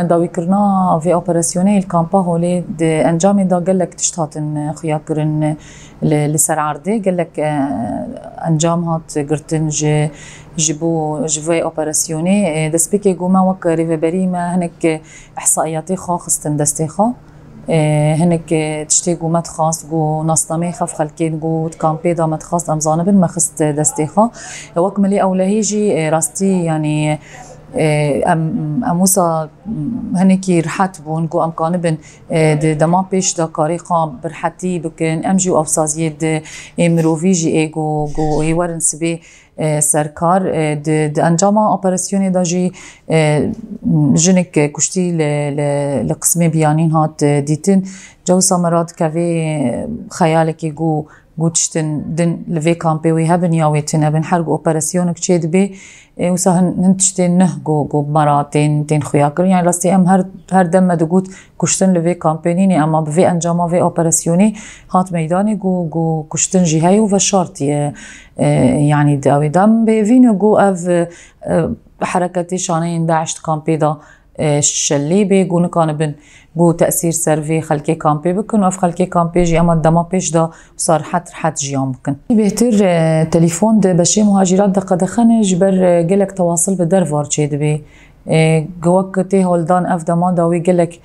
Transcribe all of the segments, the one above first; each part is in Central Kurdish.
داوي كرنا في اوبراسيوني الكامبا هولي دي انجامي دا قال لك تشتاتن خيا كرن لسر عردي قال لك انجام هات قرتن جيبو جوي اوبراسيوني دسبيكي قوما وك ريفبري ما هنك احصائياتي خاصتن دستيخا هنك تشتي قومات خاص قو نصطمي خف خلكين قو تكامبي دامت خاص امزانبن ما خست دستيخا وكملي اولهيجي راستي يعني اموسا هنكي رحت بون قو امكانبن دما بيش دا كاريخا برحتي بكن امجي وافسازيد مروفيجي ايغو قو يورن سبي سرکار د انجام اپراسیونی داجی جنک کشتی لقسم بیانین هات دیتن جو سامرات کوی خیالکی گو تشتن دن لوی کامپی وی هبن یا وی تن هبن حرق اپراسیونک چید بی وسا هنتشتن نه گو مراتين تين خياكر يعني راستي ام هر دم دقوت كشتن لوي كامبينيني اما بفي انجاما في اوبراسيوني هات ميداني جو كشتن جهاي وفشارتي يعني داوي دم بفينو جو اف حركتي شانين داعش كامبيدا الشليبي جو نكانبن جو تأثير سرفي خلكي كامبي بكن وف خلكي كامبي جي اما دما بيش دا صار حت جيام بكن بيهتر تليفون ده بشي مهاجرات دخنه جبر قلك تواصل بدرفار چيد بي جوكتي هولدان اف دما داوي قلك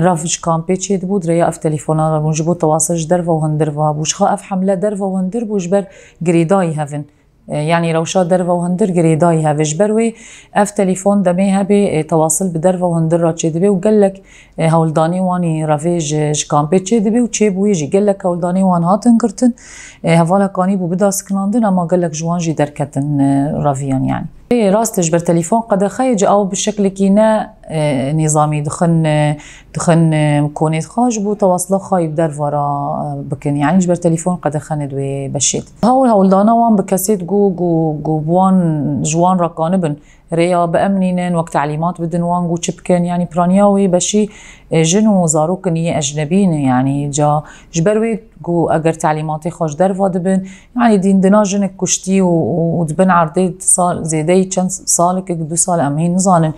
رافج كامبي چيد بود ريا اف تليفونا بونجبو تواصل درفا وهندرفا بوشخا اف حمله درفا وهندر بوجبر جريداي هافن يعني روشا درفا وهندر جريداي هافج بروي اف تليفون دمي هبي تواصل بدرفا وهندر را تشيدبي وقال لك هولداني واني رافيج كامبي تشيدبي وتشيب ويجي قال لك هولداني وان هاتن كرتن هفالا كاني بو بدا سكناندن اما قال لك جوانجي دركتن رافيان يعني راست جبر تليفون قد خيج او بالشكل كينا نظامي دخن كونيت خاج بو تواصل خايب درفرا بكن يعني جبر تليفون قد خند بشيت هول دانا وان بكاسيت جو بوان جوان رقانبن ريا بأمنين وقت تعليمات بدن وان جو تشبكن يعني برانياوي بشي جنو زاروكن يه اجنبين يعني جا جبروي جو اگر تعليماتي خوش درفا دبن يعني دين دنا جنك كشتي ودبن عرضي صال زيدي چند سالك 2 سال امين زانن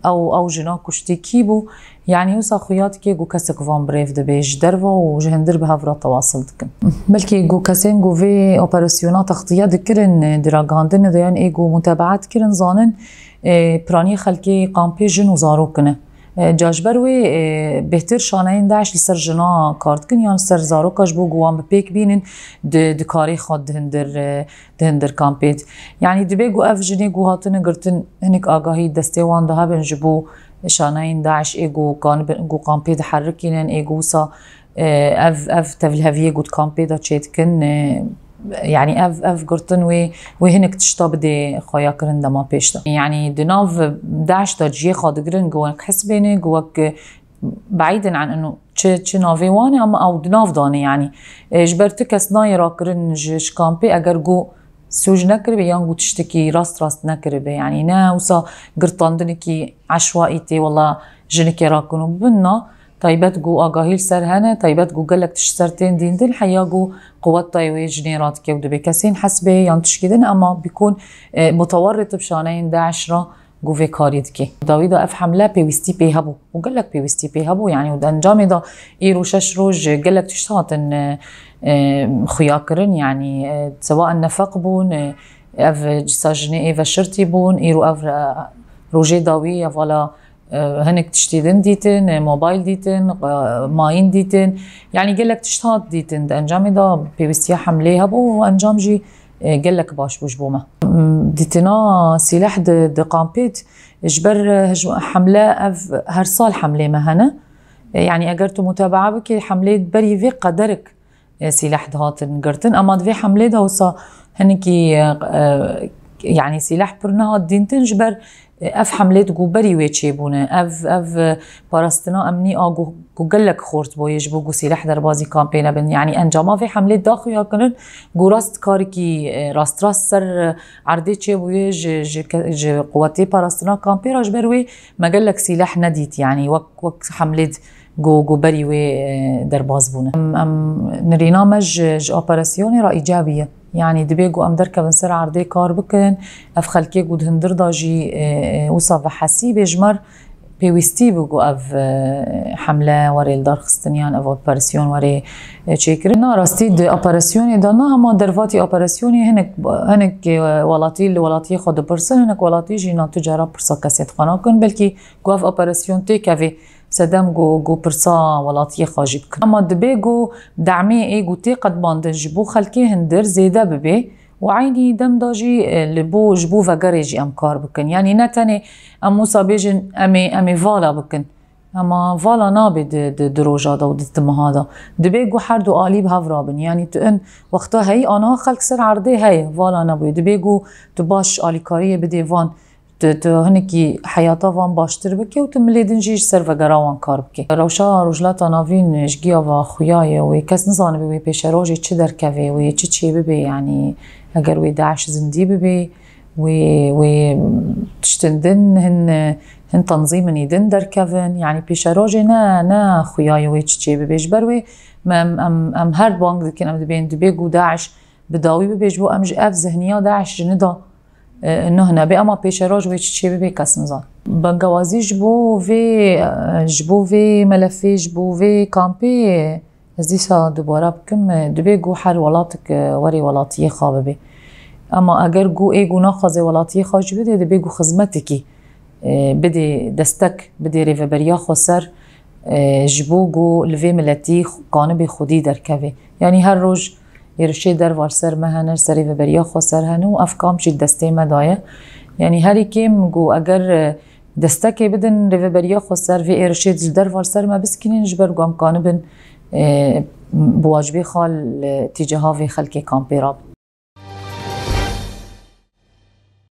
او جنا كشتي كيبو يعني وسا خوياتكي جو كسك فان بريف دبيج درفا وجهندر بهافرا تواصل دكن بلكي جو كاسين جو في اوبراسيونات تغطيه دكرن دراغاندن ديان ايجو متابعات كرن زانن براني خلكي قامبي جنو زاروكنه جاجبروي بهتر شانين داعش لسر جنا كارتكن يعني سر زاروكاش بو جوان بيك بينن د كاري خد دهندر كامبيت يعني دبي جو اف جني جو هاتن قرتن هنك اغاهي دستيوان ده بنجبو شانين داعش ايجو كان جو كامبيت حركينن ايجوسا اف تفلهفيه جو كامبيت تشيتكن يعني اف قرتن وهنك تشتا بدي خايا كرن دما بيشتا يعني دناف داعش دا جي خاد قرن جواك حسبيني جواك بعيدا عن انه تش نافي واني اما او دناف داني يعني جبرتك اسناي راكرن جش كامبي اگر جو سوج نكربي يانجو تشتكي راست نكربي يعني ناوسا قرطاندنكي عشوائيتي والله جنكي راكنو بنا طيبات جو اغاهيل سرهنه طيبات جو قالك تشترتين دين دل حيا جو قوات طيوي جنيرات كيود بكاسين حسبه ينتشكدن اما بيكون متورط بشانين داعش را جو في كاريدكي داويدا اف حمله بيوستي بيهبو وقالك بيوستي بيهبو يعني ودنجامي دا ايرو ششروج قالك تشتاتن خياكرن يعني سواء نفق بون اف جساجني ايفا شرتي بون ايرو اف روجي داوي فوالا هنك تشتيدن ديتن موبايل ديتن ماين ديتن يعني قالك تشتات ديتن ده انجامي دا بيوستيا حمليها بو انجام جي قالك باش بوجبومه ديتنا سلاح د قامبيت جبر حمله هرصال حمله مهنه يعني اجرتو متابعه بك حمله بري في قدرك سلاح دهاتن قرتن اما في حمله ده وصا هنكي يعني سلاح برنها دينتن جبر اف حملات جو بري ويتشيبونه اف باراستنا امني اجو قالك خورت بو يجبو جو سلاح دربازي كامبينا بن يعني انجاما في حملات داخل يكنن جو راست كاركي راست سر عردي تشيبو يج قواتي باراستنا كامبي راجبروي ما قالك سلاح نديت يعني وك حملات جو بري وي درباز بونه نرينا مج اوبراسيوني را ايجابيه يعني دبيجو ام دركب نسر عردي كار بكن اف خلكي جود هندر داجي وصف حسيب جمر بيوستي بگو اف حمله وری الدارخستنیان اف اپراسیون وری چیکر نه راستی د اپراسیونی دا نه اما دروازی اپراسیونی هنک ولاتی خود پرسن هنک ولاتی جینا تجارت پرسا کسیت خانه کن بلکی گو اف اپراسیون تی که سدم جو برصا ولاطية خاجب كن اما دبيجو دعمي ايجو تي قد باندن جبو خلكي هندر زيدا ببي وعيني دم داجي لبو جبو فقريجي امكار بكن يعني نتاني اموسا بيجن امي فالا بكن اما فالا نابي دروجا دا ودتم هذا دبيجو حردو آلي بهفرابن يعني تقن وقتها هي انا خلق سر عرضي هي فالا نابي دبيجو تباش آلي كاريه بدي فان هنكي حياتا وان باشتر بكي وتمليدن جيش سر وگراوان کار بكي روشا روجلاتا ناوين جگيا و خويايا و كس نزانه بي پیشروجي چه دركوي و چه ببي يعني اگر وي داعش زندي ببي و تشتندن هن تنظيم يدن دركوين يعني پیشروجي نا خويايا و چه ببي جبروي ام هر بانك دكن ام دبين دبيگو داعش بداوي ببي جبو امج اف ذهنيه داعش جندا انه هنا بي اما پیشراج و چی بی کس نزان بنگوازی جبو في ملفی جبو في کامپی ازدیسا دوباره بکم دبی گو هر ولاتک وری ولاتی خواب بی اما اگر گو ایگو ناخذ ولاتی خواج بده دبی گو خدمتکی بدي دستك بدي ريفبريا خسر جبو گو لوی ملتی قانبی خودی درکوی یعنی هر روز يرشي در والسر مهنر سري وبريا خسر هنو افكام شي دستي مدايه يعني هاري كيم جو اگر دستك بدن ريفبريا خسر في ارشيد در والسر ما بسكنين جبر قام كانبن بواجبي خال تجاهها في خلقي كامبيراب